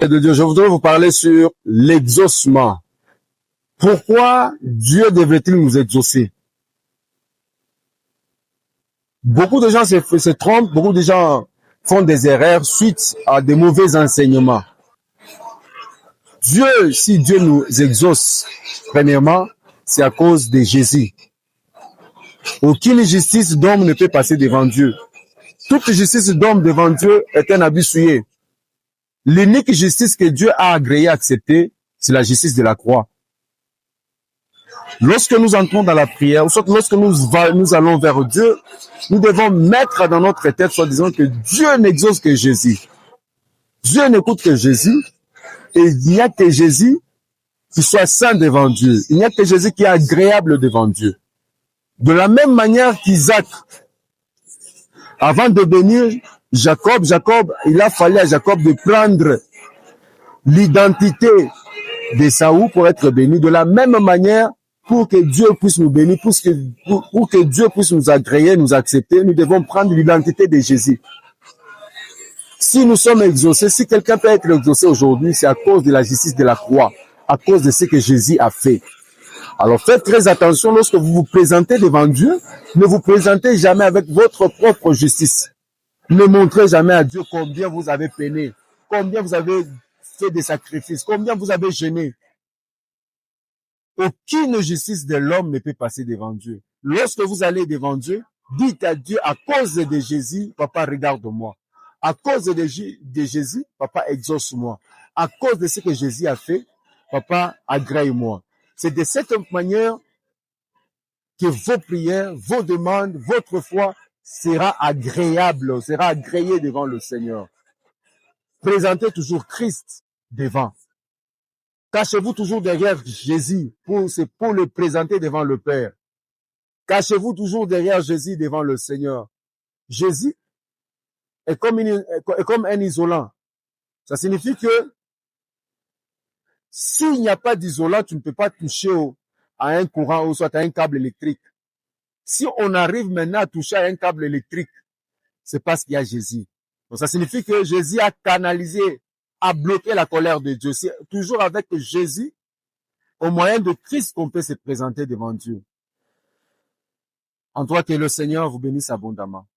De Dieu, je voudrais vous parler sur l'exaucement. Pourquoi Dieu devrait-il nous exaucer? Beaucoup de gens se trompent, beaucoup de gens font des erreurs suite à des mauvais enseignements. Si Dieu nous exauce, premièrement, c'est à cause de Jésus. Aucune justice d'homme ne peut passer devant Dieu. Toute justice d'homme devant Dieu est un abus souillé. L'unique justice que Dieu a agréé accepter, c'est la justice de la croix. Lorsque nous entrons dans la prière, ou soit lorsque nous allons vers Dieu, nous devons mettre dans notre tête, soit disant que Dieu n'exauce que Jésus. Dieu n'écoute que Jésus, et il n'y a que Jésus qui soit saint devant Dieu. Il n'y a que Jésus qui est agréable devant Dieu. De la même manière qu'Isaac, avant de bénir Jacob, il a fallu à Jacob de prendre l'identité d'Ésaü pour être béni. De la même manière, pour que Dieu puisse nous bénir, pour que Dieu puisse nous agréer, nous accepter, nous devons prendre l'identité de Jésus. Si nous sommes exaucés, si quelqu'un peut être exaucé aujourd'hui, c'est à cause de la justice de la croix, à cause de ce que Jésus a fait. Alors faites très attention lorsque vous vous présentez devant Dieu, ne vous présentez jamais avec votre propre justice. Ne montrez jamais à Dieu combien vous avez peiné, combien vous avez fait des sacrifices, combien vous avez jeûné. Aucune justice de l'homme ne peut passer devant Dieu. Lorsque vous allez devant Dieu, dites à Dieu, à cause de Jésus, Papa, regarde-moi. À cause de Jésus, Papa, exauce-moi. À cause de ce que Jésus a fait, Papa, agrée-moi. C'est de cette manière que vos prières, vos demandes, votre foi sera agréable, sera agréée devant le Seigneur. Présentez toujours Christ devant. Cachez-vous toujours derrière Jésus pour le présenter devant le Père. Cachez-vous toujours derrière Jésus devant le Seigneur. Jésus est comme un isolant. Ça signifie que s'il n'y a pas d'isolant, tu ne peux pas toucher à un courant ou soit à un câble électrique. Si on arrive maintenant à toucher à un câble électrique, c'est parce qu'il y a Jésus. Donc ça signifie que Jésus a canalisé, a bloqué la colère de Dieu. C'est toujours avec Jésus, au moyen de Christ, qu'on peut se présenter devant Dieu. En toi que le Seigneur vous bénisse abondamment.